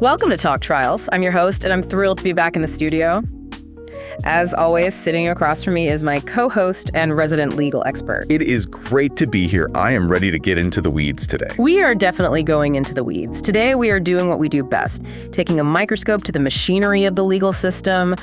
Welcome to Talk Trials. I'm your host, and I'm thrilled to be back in the studio. As always, sitting across from me is my co-host and resident legal expert. It is great to be here. I am ready to get into the weeds today. We are definitely going into the weeds. Today, we are doing what we do best, taking a microscope to the machinery of the legal system.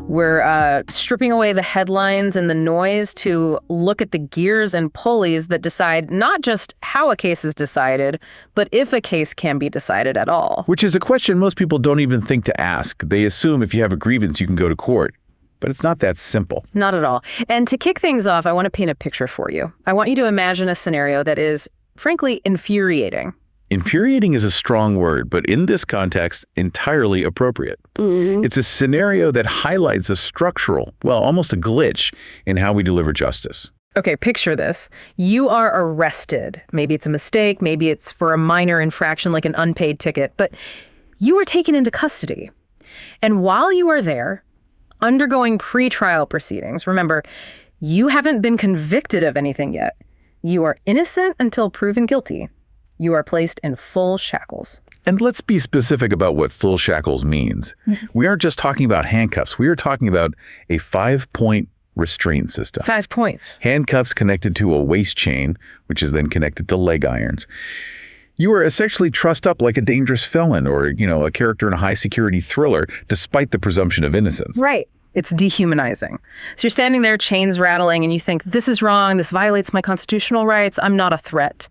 We're stripping away the headlines and the noise to look at the gears and pulleys that decide not just how a case is decided, but if a case can be decided at all. Which is a question most people don't even think to ask. They assume if you have a grievance, you can go to court. But it's not that simple. Not at all. And to kick things off, I want to paint a picture for you. I want you to imagine a scenario that is, frankly, infuriating. Infuriating is a strong word, but in this context, entirely appropriate. It's a scenario that highlights a structural, well, almost a glitch in how we deliver justice. Okay, picture this. You are arrested. Maybe it's a mistake, maybe it's for a minor infraction like an unpaid ticket, but you are taken into custody. And while you are there, undergoing pre-trial proceedings, remember, you haven't been convicted of anything yet. You are innocent until proven guilty. You are placed in full shackles. And let's be specific about what full shackles means. We aren't just talking about handcuffs. We are talking about a 5-point restraint system. 5 points. Handcuffs connected to a waist chain, which is then connected to leg irons. You are essentially trussed up like a dangerous felon or, a character in a high-security thriller, despite the presumption of innocence. Right. It's dehumanizing. So you're standing there, chains rattling, and you think, this is wrong, this violates my constitutional rights, I'm not a threat.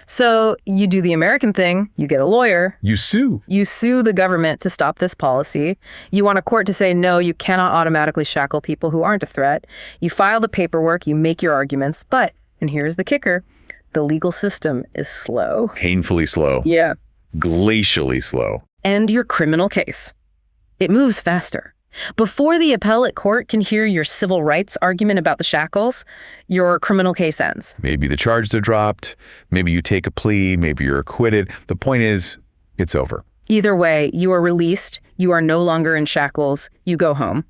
So you do the American thing, you get a lawyer. You sue. You sue the government to stop this policy. You want a court to say, no, you cannot automatically shackle people who aren't a threat. You file the paperwork, you make your arguments, but, and here's the kicker, the legal system is slow. Painfully slow. Yeah. Glacially slow. And your criminal case. It moves faster. Before the appellate court can hear your civil rights argument about the shackles, your criminal case ends. Maybe the charges are dropped, maybe you take a plea, maybe you're acquitted. The point is, it's over. Either way, you are released, you are no longer in shackles, you go home.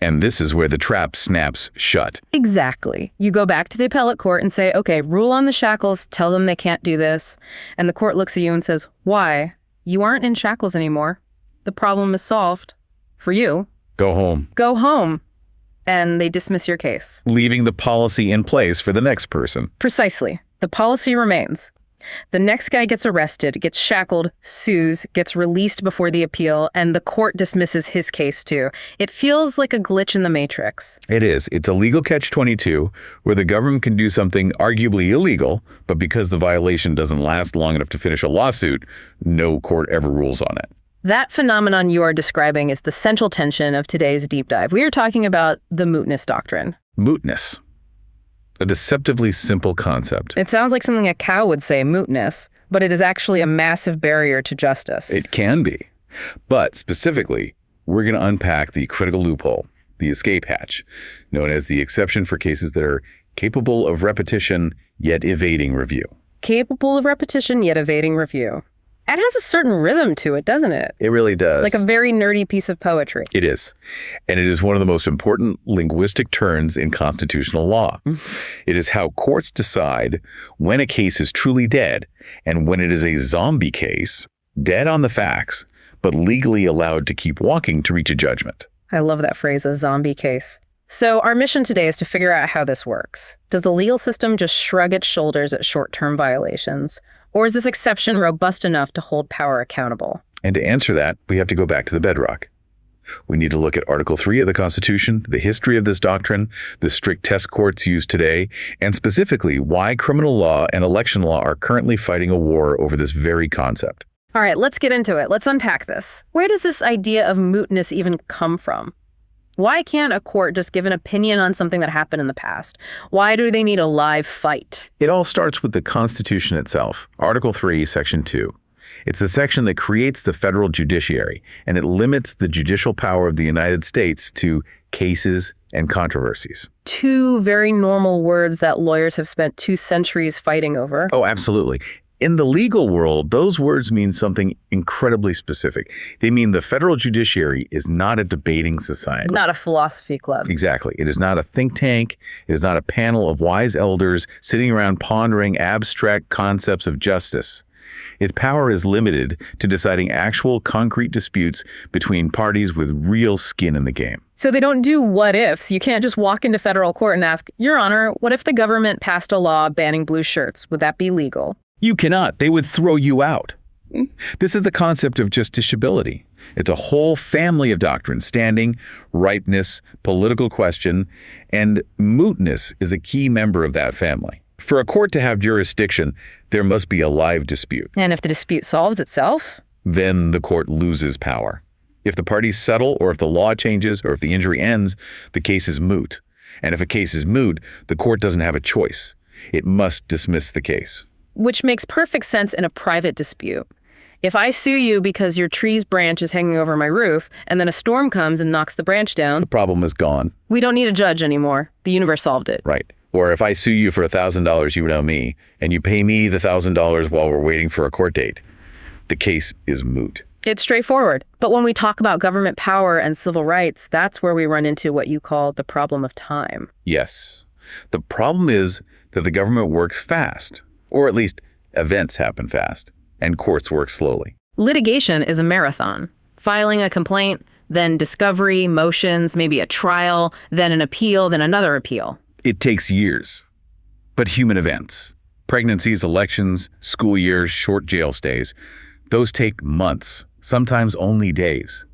And this is where the trap snaps shut. Exactly. You go back to the appellate court and say, okay, rule on the shackles, tell them they can't do this. And the court looks at you and says, why? You aren't in shackles anymore. The problem is solved. For you. Go home. Go home. And they dismiss your case. Leaving the policy in place for the next person. Precisely. The policy remains. The next guy gets arrested, gets shackled, sues, gets released before the appeal, and the court dismisses his case too. It feels like a glitch in the matrix. It is. It's a legal catch-22 where the government can do something arguably illegal, but because the violation doesn't last long enough to finish a lawsuit, no court ever rules on it. That phenomenon you are describing is the central tension of today's deep dive. We are talking about the Mootness Doctrine. Mootness. A deceptively simple concept. It sounds like something a cow would say, mootness, but it is actually a massive barrier to justice. It can be. But specifically, we're going to unpack the critical loophole, the escape hatch, known as the exception for cases that are capable of repetition yet evading review. Capable of repetition yet evading review. It has a certain rhythm to it, doesn't it? It really does. Like a very nerdy piece of poetry. It is. And it is one of the most important linguistic turns in constitutional law. It is how courts decide when a case is truly dead and when it is a zombie case, dead on the facts, but legally allowed to keep walking to reach a judgment. I love that phrase, a zombie case. So our mission today is to figure out how this works. Does the legal system just shrug its shoulders at short-term violations? Or is this exception robust enough to hold power accountable? And to answer that, we have to go back to the bedrock. We need to look at Article 3 of the Constitution, the history of this doctrine, the strict test courts used today, and specifically why criminal law and election law are currently fighting a war over this very concept. All right, let's get into it. Let's unpack this. Where does this idea of mootness even come from? Why can't a court just give an opinion on something that happened in the past? Why do they need a live fight? It all starts with the Constitution itself, Article 3, Section 2. It's the section that creates the federal judiciary, and it limits the judicial power of the United States to cases and controversies. Two very normal words that lawyers have spent 2 centuries fighting over. Oh, absolutely. In the legal world, those words mean something incredibly specific. They mean the federal judiciary is not a debating society. Not a philosophy club. Exactly. It is not a think tank. It is not a panel of wise elders sitting around pondering abstract concepts of justice. Its power is limited to deciding actual concrete disputes between parties with real skin in the game. So they don't do what ifs. You can't just walk into federal court and ask, Your Honor, what if the government passed a law banning blue shirts? Would that be legal? You cannot. They would throw you out. This is the concept of justiciability. It's a whole family of doctrines: standing, ripeness, political question, and mootness is a key member of that family. For a court to have jurisdiction, there must be a live dispute. And if the dispute solves itself? Then the court loses power. If the parties settle, or if the law changes, or if the injury ends, the case is moot. And if a case is moot, the court doesn't have a choice. It must dismiss the case. Which makes perfect sense in a private dispute. If I sue you because your tree's branch is hanging over my roof, and then a storm comes and knocks the branch down, The problem is gone. we don't need a judge anymore. The universe solved it. Right. Or if I sue you for $1,000 you owe me, and you pay me the $1,000 while we're waiting for a court date, the case is moot. It's straightforward. But when we talk about government power and civil rights, that's where we run into what you call the problem of time. Yes. The problem is that the government works fast, or at least events happen fast, and courts work slowly. Litigation is a marathon. Filing a complaint, then discovery, motions, maybe a trial, then an appeal, then another appeal. It takes years. But human events, pregnancies, elections, school years, short jail stays, those take months, sometimes only days.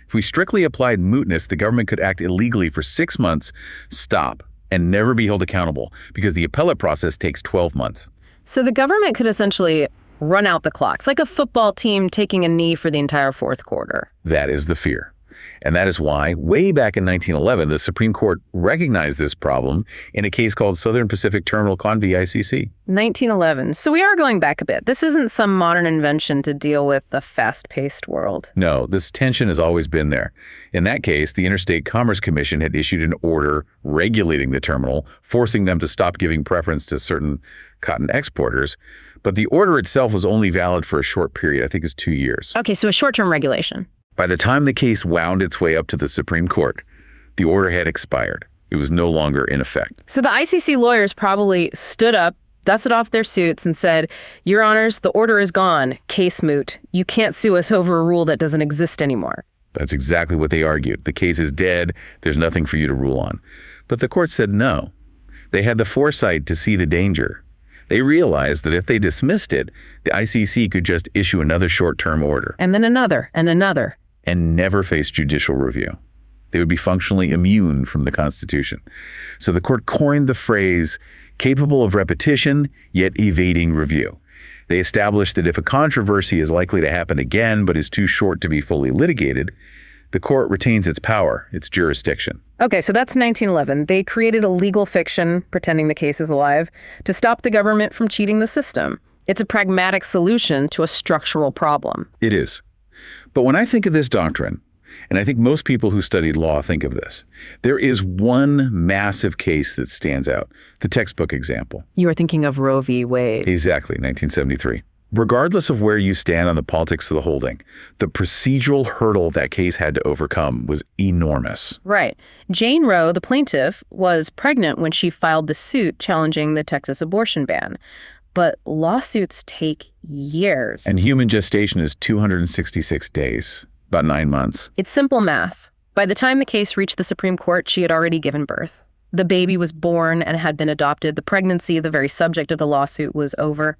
If we strictly applied mootness, the government could act illegally for 6 months, stop, and never be held accountable, because the appellate process takes 12 months. So the government could essentially run out the clock. It's like a football team taking a knee for the entire fourth quarter. That is the fear. And that is why, way back in 1911, the Supreme Court recognized this problem in a case called Southern Pacific Terminal Con v. ICC. 1911. So we are going back a bit. This isn't some modern invention to deal with the fast-paced world. No, this tension has always been there. In that case, the Interstate Commerce Commission had issued an order regulating the terminal, forcing them to stop giving preference to certain cotton exporters. But the order itself was only valid for a short period. I think it's 2 years. Okay, so a short-term regulation. By the time the case wound its way up to the Supreme Court, the order had expired. It was no longer in effect. So the ICC lawyers probably stood up, dusted off their suits, and said, Your Honors, the order is gone. Case moot. You can't sue us over a rule that doesn't exist anymore. That's exactly what they argued. The case is dead. There's nothing for you to rule on. But the court said no. They had the foresight to see the danger. They realized that if they dismissed it, the ICC could just issue another short-term order. And then another, and another. And never face judicial review. They would be functionally immune from the Constitution. So the court coined the phrase, capable of repetition, yet evading review. They established that if a controversy is likely to happen again, but is too short to be fully litigated, the court retains its power, its jurisdiction. Okay, so that's 1911. They created a legal fiction, pretending the case is alive, to stop the government from cheating the system. It's a pragmatic solution to a structural problem. It is. But when I think of this doctrine, and I think most people who studied law think of this, there is one massive case that stands out, the textbook example. You are thinking of Roe v. Wade. Exactly, 1973. Regardless of where you stand on the politics of the holding, the procedural hurdle that case had to overcome was enormous. Right. Jane Roe, the plaintiff, was pregnant when she filed the suit challenging the Texas abortion ban. But lawsuits take years. And human gestation is 266 days, about 9 months. It's simple math. By the time the case reached the Supreme Court, she had already given birth. The baby was born and had been adopted. The pregnancy, the very subject of the lawsuit, was over.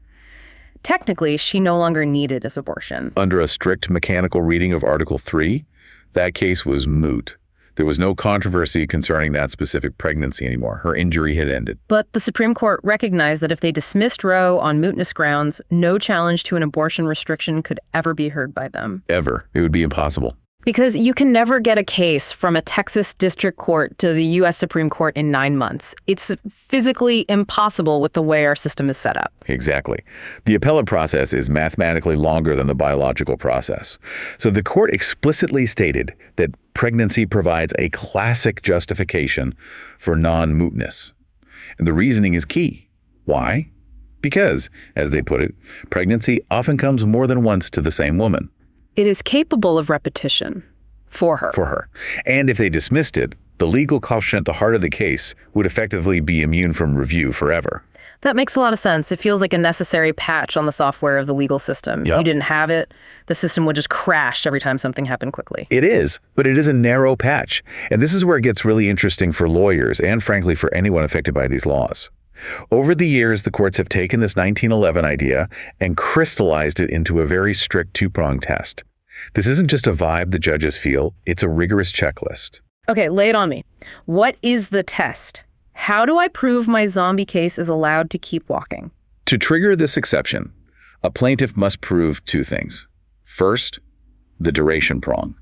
Technically, she no longer needed this abortion. Under a strict mechanical reading of Article 3, that case was moot. There was no controversy concerning that specific pregnancy anymore. Her injury had ended. But the Supreme Court recognized that if they dismissed Roe on mootness grounds, no challenge to an abortion restriction could ever be heard by them. Ever. It would be impossible. Because you can never get a case from a Texas district court to the U.S. Supreme Court in 9 months. It's physically impossible with the way our system is set up. Exactly. The appellate process is mathematically longer than the biological process. So the court explicitly stated that pregnancy provides a classic justification for non-mootness. And the reasoning is key. Why? Because, as they put it, pregnancy often comes more than once to the same woman. It is capable of repetition for her. For her. And if they dismissed it, the legal question at the heart of the case would effectively be immune from review forever. That makes a lot of sense. It feels like a necessary patch on the software of the legal system. Yep. If you didn't have it, the system would just crash every time something happened quickly. It is, but it is a narrow patch. And this is where it gets really interesting for lawyers and, frankly, for anyone affected by these laws. Over the years, the courts have taken this 1911 idea and crystallized it into a very strict two-pronged test. This isn't just a vibe the judges feel, it's a rigorous checklist. Okay, lay it on me. What is the test? How do I prove my zombie case is allowed to keep walking? To trigger this exception, a plaintiff must prove two things. First, the duration prong.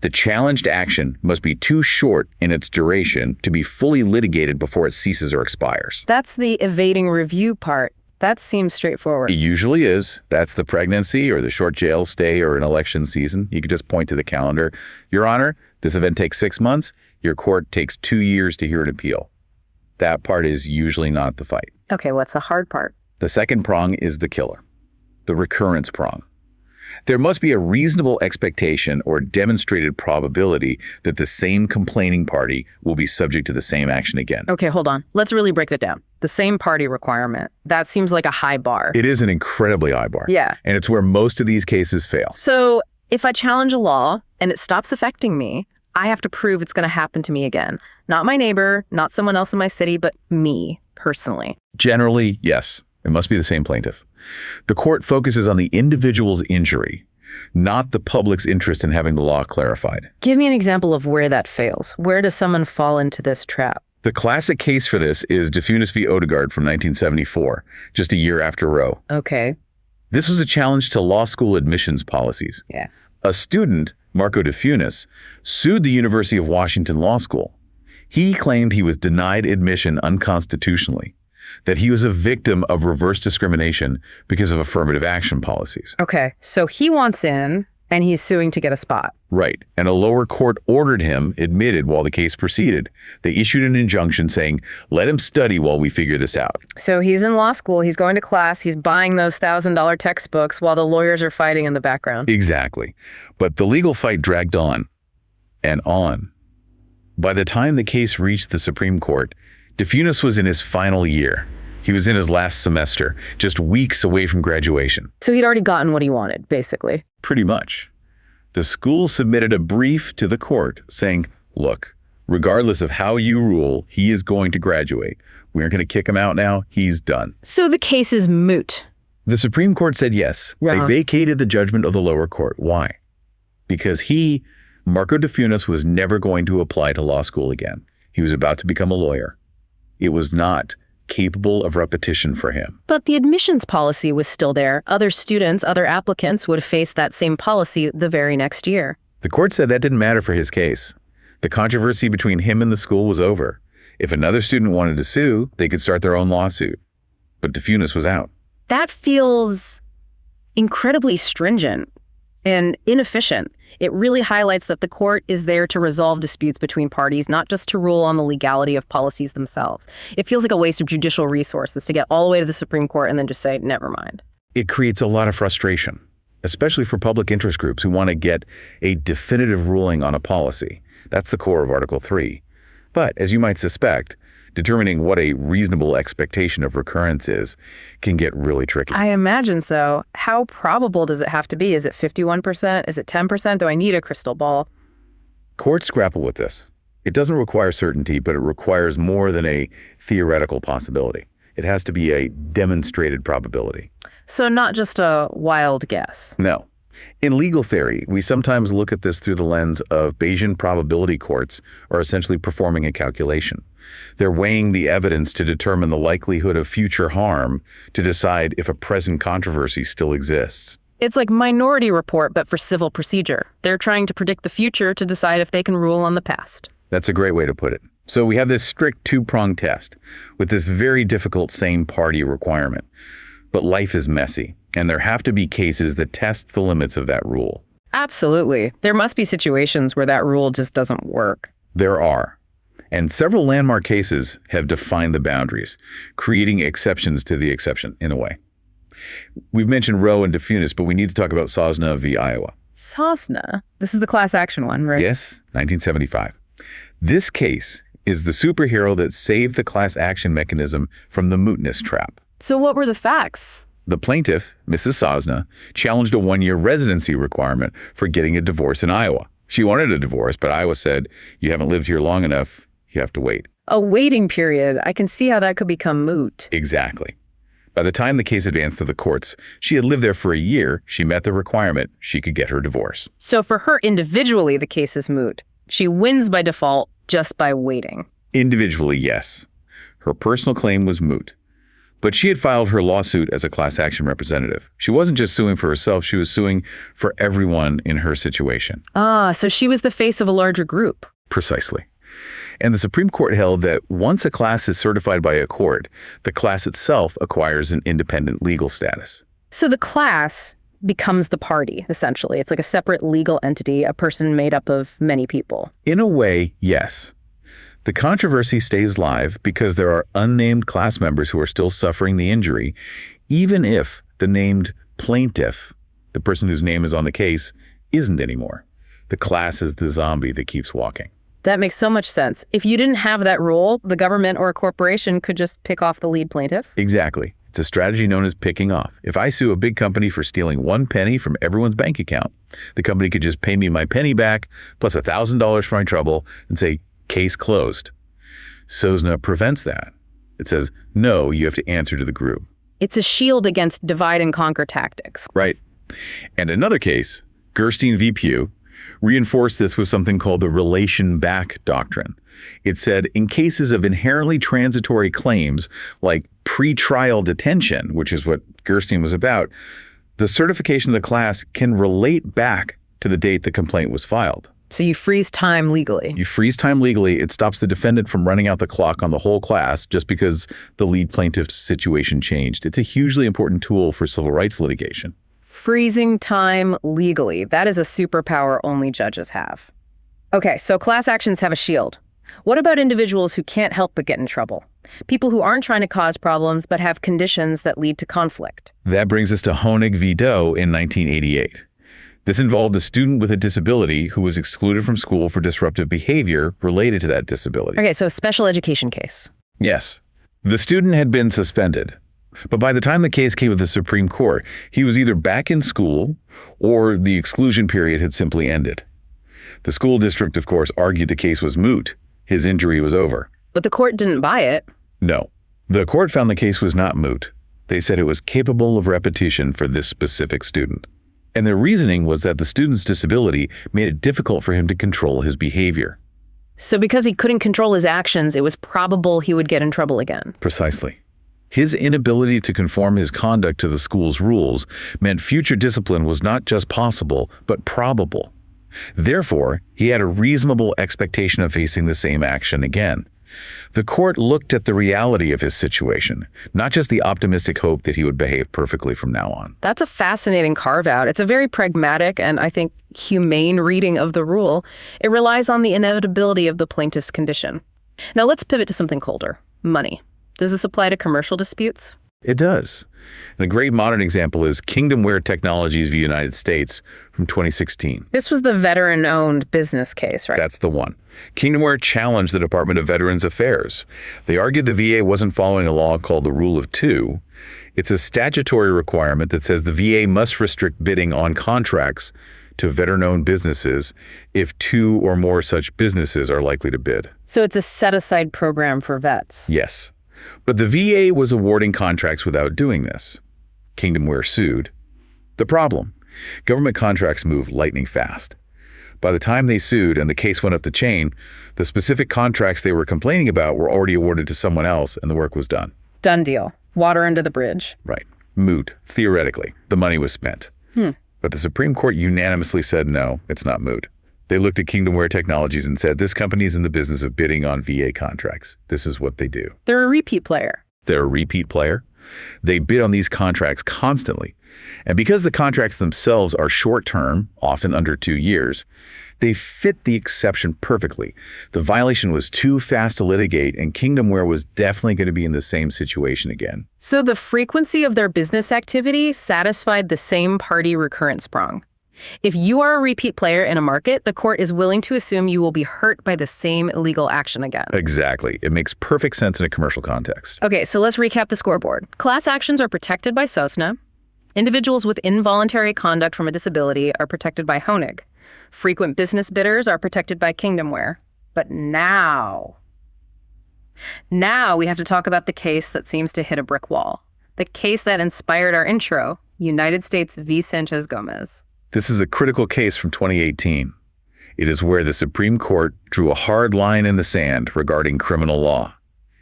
The challenged action must be too short in its duration to be fully litigated before it ceases or expires. That's the evading review part. That seems straightforward. It usually is. That's the pregnancy or the short jail stay or an election season. You could just point to the calendar. Your Honor, this event takes 6 months. Your court takes 2 years to hear an appeal. That part is usually not the fight. Okay, what's the hard part? The second prong is the killer, the recurrence prong. There must be a reasonable expectation or demonstrated probability that the same complaining party will be subject to the same action again. Okay, hold on. Let's really break that down. The same party requirement. That seems like a high bar. It is an incredibly high bar. Yeah. And it's where most of these cases fail. So if I challenge a law and it stops affecting me, I have to prove it's going to happen to me again. Not my neighbor, not someone else in my city, but me personally. Generally, yes. It must be the same plaintiff. The court focuses on the individual's injury, not the public's interest in having the law clarified. Give me an example of where that fails. Where does someone fall into this trap? The classic case for this is DeFunis v. Odegaard from 1974, just a year after Roe. Okay. This was a challenge to law school admissions policies. Yeah. A student, Marco DeFunis, sued the University of Washington Law School. He claimed he was denied admission unconstitutionally, that he was a victim of reverse discrimination because of affirmative action policies. Okay, so he wants in, and he's suing to get a spot. Right, and a lower court ordered him admitted while the case proceeded. They issued an injunction saying, let him study while we figure this out. So he's in law school, he's going to class, he's buying those $1,000 textbooks while the lawyers are fighting in the background. Exactly. But the legal fight dragged on and on. By the time the case reached the Supreme Court, DeFunis was in his final year. He was in his last semester, just weeks away from graduation. So he'd already gotten what he wanted, basically. Pretty much. The school submitted a brief to the court saying, look, regardless of how you rule, he is going to graduate. We aren't going to kick him out now. He's done. So the case is moot. The Supreme Court said yes. They vacated the judgment of the lower court. Why? Because he, Marco DeFunis, was never going to apply to law school again. He was about to become a lawyer. It was not capable of repetition for him. But the admissions policy was still there. Other students, other applicants would face that same policy the very next year. The court said that didn't matter for his case. The controversy between him and the school was over. If another student wanted to sue, they could start their own lawsuit. But DeFunis was out. That feels incredibly stringent and inefficient. It really highlights that the court is there to resolve disputes between parties, not just to rule on the legality of policies themselves. It feels like a waste of judicial resources to get all the way to the Supreme Court and then just say, never mind. It creates a lot of frustration, especially for public interest groups who want to get a definitive ruling on a policy. That's the core of Article 3. But as you might suspect, determining what a reasonable expectation of recurrence is can get really tricky. I imagine so. How probable does it have to be? Is it 51%? Is it 10%? Do I need a crystal ball? Courts grapple with this. It doesn't require certainty, but it requires more than a theoretical possibility. It has to be a demonstrated probability. So not just a wild guess. No. In legal theory, we sometimes look at this through the lens of Bayesian probability courts are essentially performing a calculation. They're weighing the evidence to determine the likelihood of future harm to decide if a present controversy still exists. It's like Minority Report, but for civil procedure. They're trying to predict the future to decide if they can rule on the past. That's a great way to put it. So we have this strict two-pronged test with this very difficult same party requirement. But life is messy, and there have to be cases that test the limits of that rule. Absolutely. There must be situations where that rule just doesn't work. There are. And several landmark cases have defined the boundaries, creating exceptions to the exception in a way. We've mentioned Roe and DeFunis, but we need to talk about Sosna v. Iowa. Sosna? This is the class action one, right? Yes, 1975. This case is the superhero that saved the class action mechanism from the mootness trap. So what were the facts? The plaintiff, Mrs. Sosna, challenged a 1-year residency requirement for getting a divorce in Iowa. She wanted a divorce, but Iowa said, you haven't lived here long enough, you have to wait. A waiting period. I can see how that could become moot. Exactly. By the time the case advanced to the courts, she had lived there for a year, she met the requirement, she could get her divorce. So for her individually, the case is moot. She wins by default just by waiting. Individually, yes. Her personal claim was moot. But she had filed her lawsuit as a class action representative. She wasn't just suing for herself, she was suing for everyone in her situation. Ah, so she was the face of a larger group. Precisely. And the Supreme Court held that once a class is certified by a court, the class itself acquires an independent legal status. So the class becomes the party, essentially. It's like a separate legal entity, a person made up of many people. In a way, yes. The controversy stays live because there are unnamed class members who are still suffering the injury, even if the named plaintiff, the person whose name is on the case, isn't anymore. The class is the zombie that keeps walking. That makes so much sense. If you didn't have that rule, the government or a corporation could just pick off the lead plaintiff. Exactly. It's a strategy known as picking off. If I sue a big company for stealing 1 penny from everyone's bank account, the company could just pay me my penny back plus $1,000 for my trouble and say, case closed. Sosna prevents that. It says, no, you have to answer to the group. It's a shield against divide and conquer tactics. Right. And another case, Gerstein v. Pugh, reinforced this with something called the relation back doctrine. It said in cases of inherently transitory claims like pre-trial detention, which is what Gerstein was about, the certification of the class can relate back to the date the complaint was filed. So you freeze time legally. You freeze time legally. It stops the defendant from running out the clock on the whole class just because the lead plaintiff's situation changed. It's a hugely important tool for civil rights litigation. Freezing time legally. That is a superpower only judges have. Okay, so class actions have a shield. What about individuals who can't help but get in trouble? People who aren't trying to cause problems but have conditions that lead to conflict. That brings us to Honig v. Doe in 1988. This involved a student with a disability who was excluded from school for disruptive behavior related to that disability. Okay, so a special education case. Yes. The student had been suspended. But by the time the case came to the Supreme Court, he was either back in school or the exclusion period had simply ended. The school district, of course, argued the case was moot. His injury was over. But the court didn't buy it. No. The court found the case was not moot. They said it was capable of repetition for this specific student. And their reasoning was that the student's disability made it difficult for him to control his behavior. So because he couldn't control his actions, it was probable he would get in trouble again. Precisely. His inability to conform his conduct to the school's rules meant future discipline was not just possible, but probable. Therefore, he had a reasonable expectation of facing the same action again. The court looked at the reality of his situation, not just the optimistic hope that he would behave perfectly from now on. That's a fascinating carve-out. It's a very pragmatic and, I think, humane reading of the rule. It relies on the inevitability of the plaintiff's condition. Now let's pivot to something colder. Money. Does this apply to commercial disputes? It does. And a great modern example is Kingdomware Technologies v. United States from 2016. This was the veteran-owned business case, right? That's the one. Kingdomware challenged the Department of Veterans Affairs. They argued the VA wasn't following a law called the Rule of Two. It's a statutory requirement that says the VA must restrict bidding on contracts to veteran-owned businesses if 2 or more such businesses are likely to bid. So it's a set-aside program for vets. Yes. But the VA was awarding contracts without doing this. Kingdomware sued. The problem: government contracts move lightning fast. By the time they sued and the case went up the chain, the specific contracts they were complaining about were already awarded to someone else and the work was done. Done deal. Water under the bridge. Right. Moot. Theoretically, the money was spent. But the Supreme Court unanimously said no, it's not moot. They looked at Kingdomware Technologies and said, this company is in the business of bidding on VA contracts. This is what they do. They're a repeat player. They're a repeat player. They bid on these contracts constantly. And because the contracts themselves are short-term, often under 2 years, they fit the exception perfectly. The violation was too fast to litigate, and Kingdomware was definitely going to be in the same situation again. So the frequency of their business activity satisfied the same party recurrence prong. If you are a repeat player in a market, the court is willing to assume you will be hurt by the same legal action again. Exactly. It makes perfect sense in a commercial context. Okay, so let's recap the scoreboard. Class actions are protected by SOSNA. Individuals with involuntary conduct from a disability are protected by HONIG. Frequent business bidders are protected by Kingdomware. But now we have to talk about the case that seems to hit a brick wall. The case that inspired our intro, United States v. Sanchez Gomez. This is a critical case from 2018. It is where the Supreme Court drew a hard line in the sand regarding criminal law.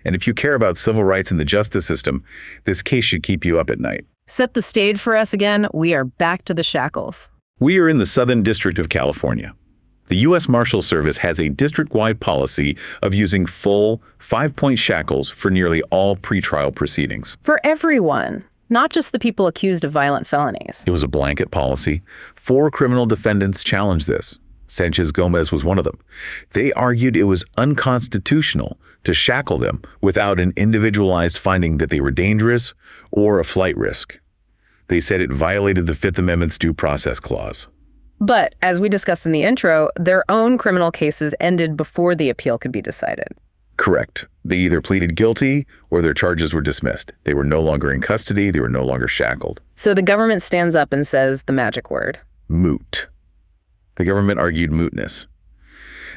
And if you care about civil rights in the justice system, this case should keep you up at night. Set the stage for us again. We are back to the shackles. We are in the Southern District of California. The U.S. Marshal Service has a district-wide policy of using full 5-point shackles for nearly all pretrial proceedings. For everyone, not just the people accused of violent felonies. It was a blanket policy. 4 criminal defendants challenged this. Sanchez Gomez was one of them. They argued it was unconstitutional to shackle them without an individualized finding that they were dangerous or a flight risk. They said it violated the Fifth Amendment's due process clause. But, as we discussed in the intro, their own criminal cases ended before the appeal could be decided. Correct. They either pleaded guilty or their charges were dismissed. They were no longer in custody. They were no longer shackled. So the government stands up and says the magic word. Moot. The government argued mootness.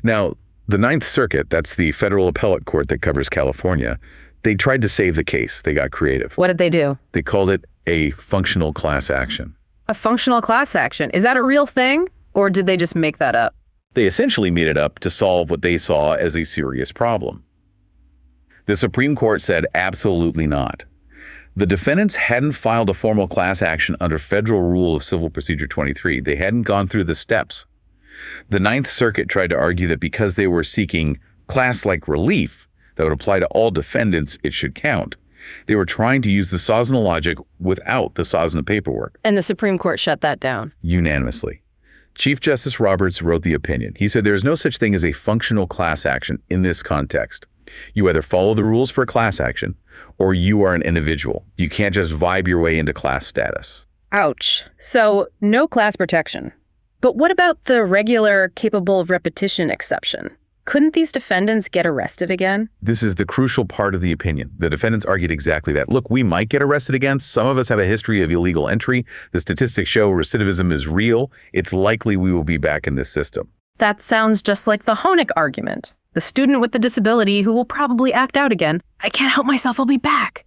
Now, the Ninth Circuit, that's the federal appellate court that covers California, they tried to save the case. They got creative. What did they do? They called it a functional class action. A functional class action. Is that a real thing? Or did they just make that up? They essentially made it up to solve what they saw as a serious problem. The Supreme Court said absolutely not. The defendants hadn't filed a formal class action under Federal Rule of Civil Procedure 23. They hadn't gone through the steps. The Ninth Circuit tried to argue that because they were seeking class-like relief that would apply to all defendants, it should count. They were trying to use the SOSNA logic without the SOSNA paperwork. And the Supreme Court shut that down. Unanimously. Chief Justice Roberts wrote the opinion. He said there is no such thing as a functional class action in this context. You either follow the rules for a class action or you are an individual. You can't just vibe your way into class status. Ouch. So, no class protection. But what about the regular capable of repetition exception? Couldn't these defendants get arrested again? This is the crucial part of the opinion. The defendants argued exactly that. Look, we might get arrested again. Some of us have a history of illegal entry. The statistics show recidivism is real. It's likely we will be back in this system. That sounds just like the Honig argument. The student with the disability who will probably act out again. I can't help myself, I'll be back.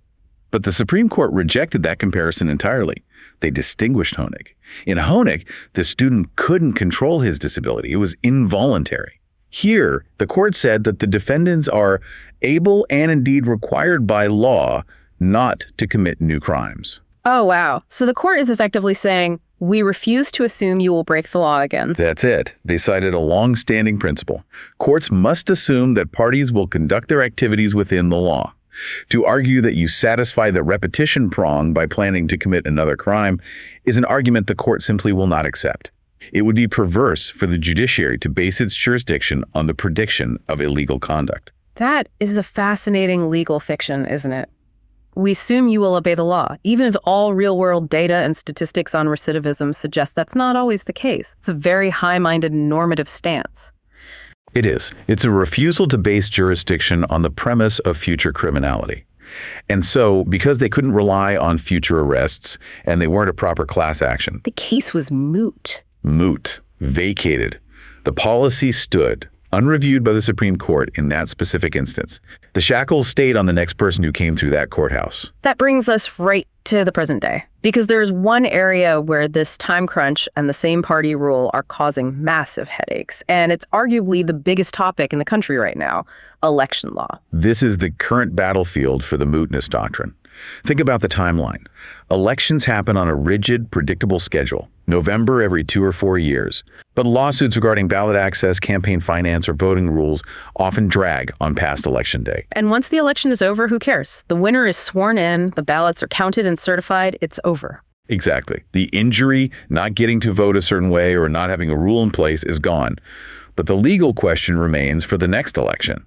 But the Supreme Court rejected that comparison entirely. They distinguished Honig. In Honig, the student couldn't control his disability. It was involuntary. Here, the court said that the defendants are able and indeed required by law not to commit new crimes. Oh, wow. So the court is effectively saying, we refuse to assume you will break the law again. That's it. They cited a long-standing principle. Courts must assume that parties will conduct their activities within the law. To argue that you satisfy the repetition prong by planning to commit another crime is an argument the court simply will not accept. It would be perverse for the judiciary to base its jurisdiction on the prediction of illegal conduct. That is a fascinating legal fiction, isn't it? We assume you will obey the law, even if all real-world data and statistics on recidivism suggest that's not always the case. It's a very high-minded normative stance. It is. It's a refusal to base jurisdiction on the premise of future criminality. And so, because they couldn't rely on future arrests and they weren't a proper class action, the case was moot. Moot, vacated. The policy stood, unreviewed by the Supreme Court in that specific instance. The shackles stayed on the next person who came through that courthouse. That brings us right to the present day, because there's one area where this time crunch and the same party rule are causing massive headaches, and it's arguably the biggest topic in the country right now, election law. This is the current battlefield for the Mootness Doctrine. Think about the timeline. Elections happen on a rigid, predictable schedule, November every 2 or 4 years. But lawsuits regarding ballot access, campaign finance, or voting rules often drag on past election day. And once the election is over, who cares? The winner is sworn in, the ballots are counted and certified, it's over. Exactly. The injury, not getting to vote a certain way or not having a rule in place, is gone. But the legal question remains for the next election.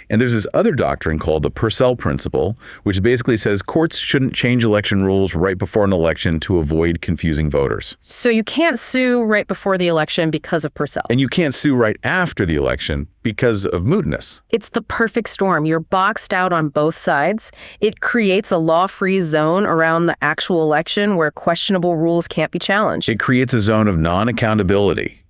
And there's this other doctrine called the Purcell principle, which basically says courts shouldn't change election rules right before an election to avoid confusing voters. So you can't sue right before the election because of Purcell. And you can't sue right after the election because of mootness. It's the perfect storm. You're boxed out on both sides. It creates a law-free zone around the actual election where questionable rules can't be challenged. It creates a zone of non-accountability.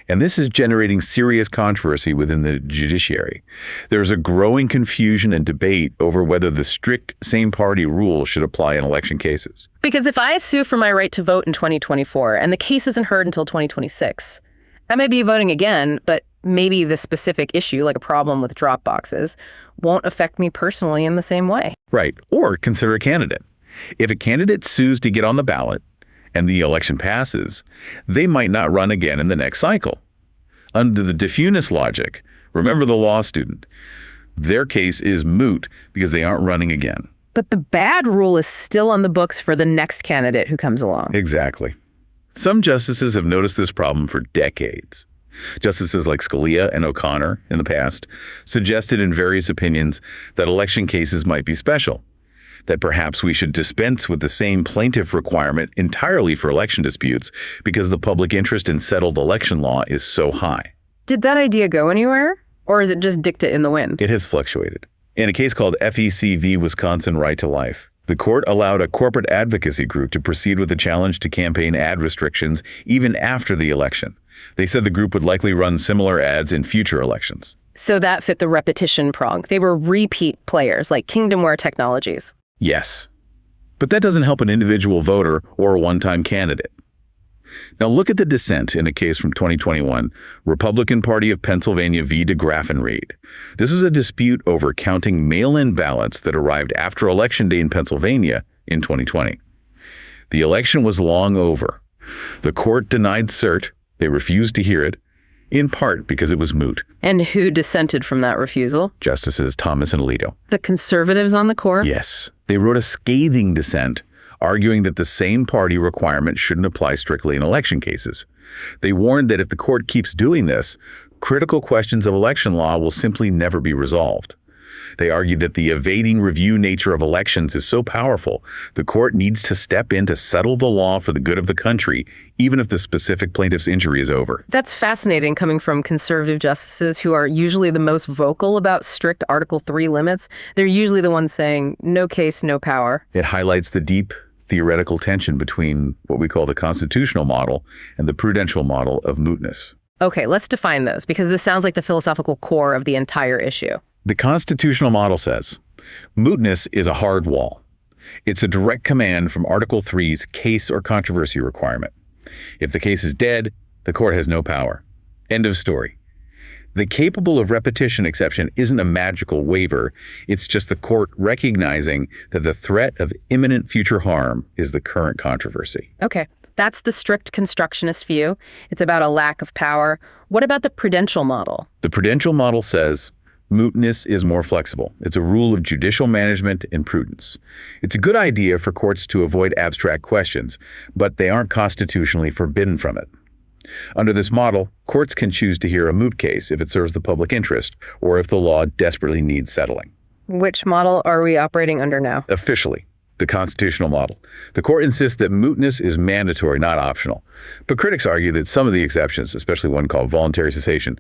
And this is generating serious controversy within the judiciary. There's a growing confusion and debate over whether the strict same-party rule should apply in election cases. Because if I sue for my right to vote in 2024 and the case isn't heard until 2026, I may be voting again, but maybe the specific issue, like a problem with drop boxes, won't affect me personally in the same way. Right. Or consider a candidate. If a candidate sues to get on the ballot, and the election passes, they might not run again in the next cycle. Under the diffuse logic, remember the law student, their case is moot because they aren't running again. But the bad rule is still on the books for the next candidate who comes along. Exactly. Some justices have noticed this problem for decades. Justices like Scalia and O'Connor in the past suggested in various opinions that election cases might be special, that perhaps we should dispense with the same plaintiff requirement entirely for election disputes because the public interest in settled election law is so high. Did that idea go anywhere? Or is it just dicta in the wind? It has fluctuated. In a case called FEC v. Wisconsin Right to Life, the court allowed a corporate advocacy group to proceed with a challenge to campaign ad restrictions even after the election. They said the group would likely run similar ads in future elections. So that fit the repetition prong. They were repeat players like Kingdomware Technologies. Yes, but that doesn't help an individual voter or a one-time candidate. Now look at the dissent in a case from 2021, Republican Party of Pennsylvania v. DeGraff and Reed. This is a dispute over counting mail-in ballots that arrived after Election Day in Pennsylvania in 2020. The election was long over. The court denied cert. They refused to hear it, in part because it was moot. And who dissented from that refusal? Justices Thomas and Alito. The conservatives on the court? Yes. They wrote a scathing dissent, arguing that the same party requirement shouldn't apply strictly in election cases. They warned that if the court keeps doing this, critical questions of election law will simply never be resolved. They argued that the evading review nature of elections is so powerful, the court needs to step in to settle the law for the good of the country, even if the specific plaintiff's injury is over. That's fascinating coming from conservative justices who are usually the most vocal about strict Article 3 limits. They're usually the ones saying, no case, no power. It highlights the deep theoretical tension between what we call the constitutional model and the prudential model of mootness. Okay, let's define those, because this sounds like the philosophical core of the entire issue. The constitutional model says, mootness is a hard wall. It's a direct command from Article 3's case or controversy requirement. If the case is dead, the court has no power. End of story. The capable of repetition exception isn't a magical waiver. It's just the court recognizing that the threat of imminent future harm is the current controversy. Okay, that's the strict constructionist view. It's about a lack of power. What about the prudential model? The prudential model says, mootness is more flexible. It's a rule of judicial management and prudence. It's a good idea for courts to avoid abstract questions, but they aren't constitutionally forbidden from it. Under this model, courts can choose to hear a moot case if it serves the public interest or if the law desperately needs settling. Which model are we operating under now? Officially, the constitutional model. The court insists that mootness is mandatory, not optional. But critics argue that some of the exceptions, especially one called voluntary cessation,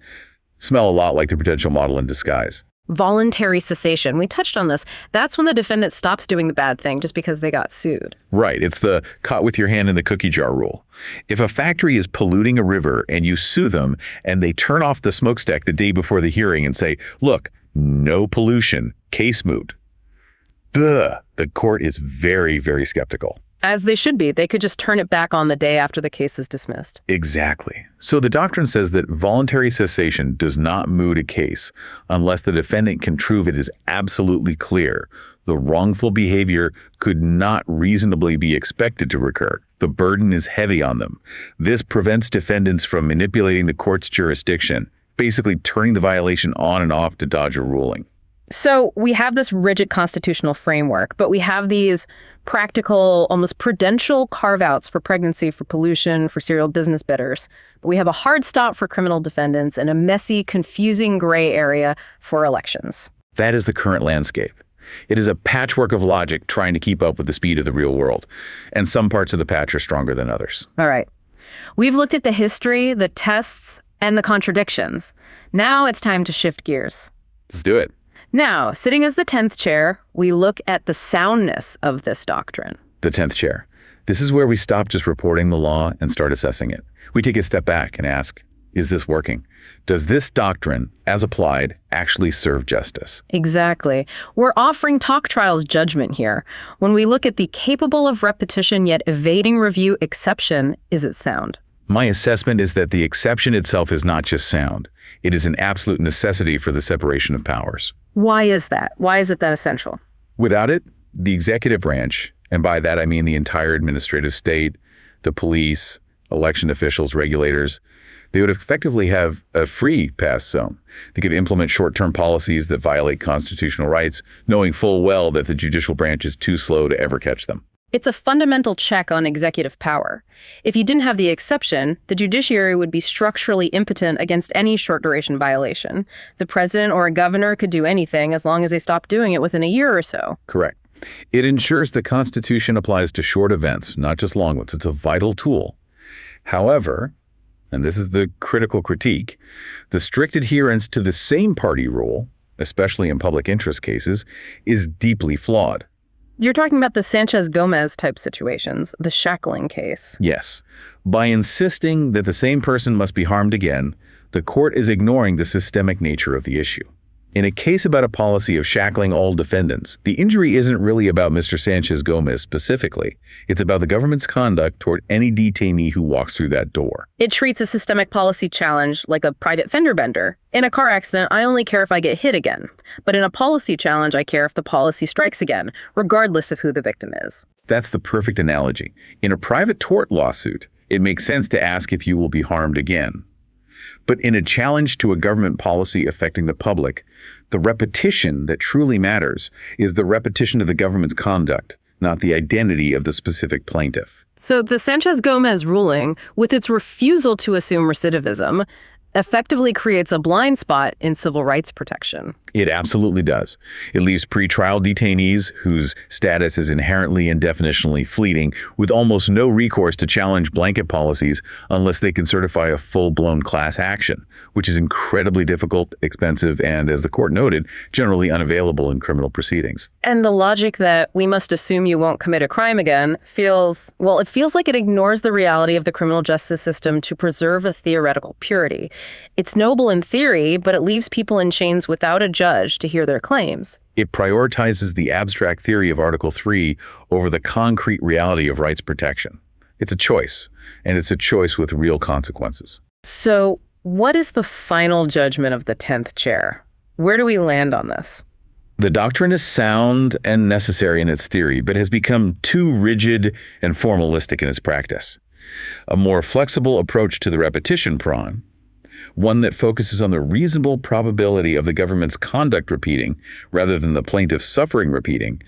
smell a lot like the prudential model in disguise. Voluntary cessation. We touched on this. That's when the defendant stops doing the bad thing just because they got sued. Right. It's the caught with your hand in the cookie jar rule. If a factory is polluting a river and you sue them and they turn off the smokestack the day before the hearing and say, look, no pollution, case moot. The court is very, very skeptical. As they should be. They could just turn it back on the day after the case is dismissed. Exactly. So the doctrine says that voluntary cessation does not moot a case unless the defendant can prove it is absolutely clear the wrongful behavior could not reasonably be expected to recur. The burden is heavy on them. This prevents defendants from manipulating the court's jurisdiction, basically turning the violation on and off to dodge a ruling. So we have this rigid constitutional framework, but we have these practical, almost prudential carve-outs for pregnancy, for pollution, for serial business bidders. But we have a hard stop for criminal defendants and a messy, confusing gray area for elections. That is the current landscape. It is a patchwork of logic trying to keep up with the speed of the real world, and some parts of the patch are stronger than others. All right. We've looked at the history, the tests, and the contradictions. Now it's time to shift gears. Let's do it. Now, sitting as the 10th chair, we look at the soundness of this doctrine. The 10th chair. This is where we stop just reporting the law and start assessing it. We take a step back and ask, is this working? Does this doctrine, as applied, actually serve justice? Exactly. We're offering talk trials judgment here. When we look at the capable of repetition yet evading review exception, is it sound? My assessment is that the exception itself is not just sound. It is an absolute necessity for the separation of powers. Why is that? Why is it that essential? Without it, the executive branch, and by that I mean the entire administrative state, the police, election officials, regulators, they would effectively have a free pass zone. They could implement short-term policies that violate constitutional rights, knowing full well that the judicial branch is too slow to ever catch them. It's a fundamental check on executive power. If you didn't have the exception, the judiciary would be structurally impotent against any short-duration violation. The president or a governor could do anything as long as they stopped doing it within a year or so. Correct. It ensures the Constitution applies to short events, not just long ones. It's a vital tool. However, and this is the critical critique, the strict adherence to the same party rule, especially in public interest cases, is deeply flawed. You're talking about the Sanchez Gomez type situations, the shackling case. Yes. By insisting that the same person must be harmed again, the court is ignoring the systemic nature of the issue. In a case about a policy of shackling all defendants, the injury isn't really about Mr. Sanchez Gomez specifically. It's about the government's conduct toward any detainee who walks through that door. It treats a systemic policy challenge like a private fender bender. In a car accident, I only care if I get hit again. But in a policy challenge, I care if the policy strikes again, regardless of who the victim is. That's the perfect analogy. In a private tort lawsuit, it makes sense to ask if you will be harmed again. But in a challenge to a government policy affecting the public, the repetition that truly matters is the repetition of the government's conduct, not the identity of the specific plaintiff. So the Sanchez Gomez ruling, with its refusal to assume recidivism, effectively creates a blind spot in civil rights protection. It absolutely does. It leaves pretrial detainees whose status is inherently and definitionally fleeting with almost no recourse to challenge blanket policies unless they can certify a full-blown class action, which is incredibly difficult, expensive, and, as the court noted, generally unavailable in criminal proceedings. And the logic that we must assume you won't commit a crime again feels like it ignores the reality of the criminal justice system to preserve a theoretical purity. It's noble in theory, but it leaves people in chains without a judge to hear their claims. It prioritizes the abstract theory of Article 3 over the concrete reality of rights protection. It's a choice, and it's a choice with real consequences. So, what is the final judgment of the 10th chair? Where do we land on this? The doctrine is sound and necessary in its theory, but has become too rigid and formalistic in its practice. A more flexible approach to the repetition prong, one that focuses on the reasonable probability of the government's conduct repeating rather than the plaintiff's suffering repeating,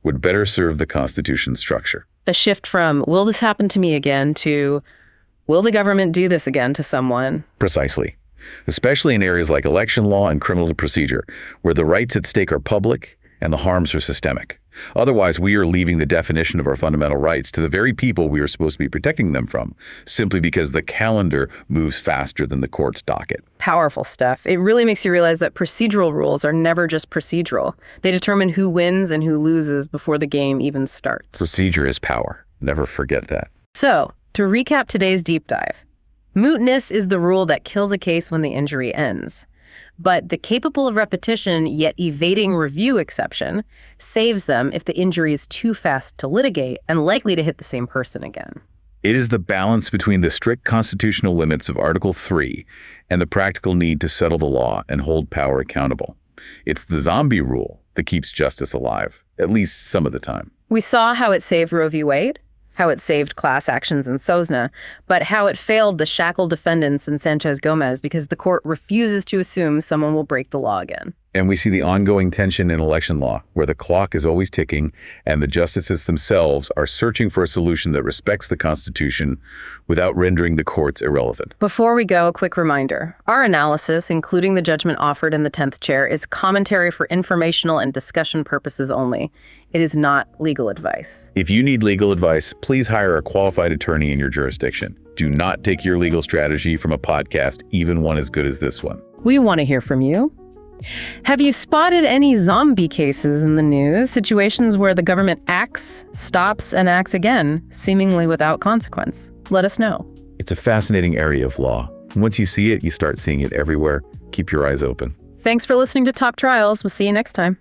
would better serve the Constitution's structure. A shift from, will this happen to me again, to, will the government do this again to someone? Precisely. Especially in areas like election law and criminal procedure, where the rights at stake are public and the harms are systemic. Otherwise, we are leaving the definition of our fundamental rights to the very people we are supposed to be protecting them from, simply because the calendar moves faster than the court's docket. Powerful stuff. It really makes you realize that procedural rules are never just procedural. They determine who wins and who loses before the game even starts. Procedure is power. Never forget that. So, to recap today's deep dive, mootness is the rule that kills a case when the injury ends. But the capable of repetition yet evading review exception saves them if the injury is too fast to litigate and likely to hit the same person again. It is the balance between the strict constitutional limits of Article 3 and the practical need to settle the law and hold power accountable. It's the zombie rule that keeps justice alive, at least some of the time. We saw how it saved Roe v. Wade, how it saved class actions in SOSNA, but how it failed the shackled defendants in Sanchez Gomez because the court refuses to assume someone will break the law again. And we see the ongoing tension in election law, where the clock is always ticking and the justices themselves are searching for a solution that respects the Constitution without rendering the courts irrelevant. Before we go, a quick reminder. Our analysis, including the judgment offered in the 10th chair, is commentary for informational and discussion purposes only. It is not legal advice. If you need legal advice, please hire a qualified attorney in your jurisdiction. Do not take your legal strategy from a podcast, even one as good as this one. We want to hear from you. Have you spotted any zombie cases in the news, situations where the government acts, stops, and acts again, seemingly without consequence? Let us know. It's a fascinating area of law. Once you see it, you start seeing it everywhere. Keep your eyes open. Thanks for listening to Top Trials. We'll see you next time.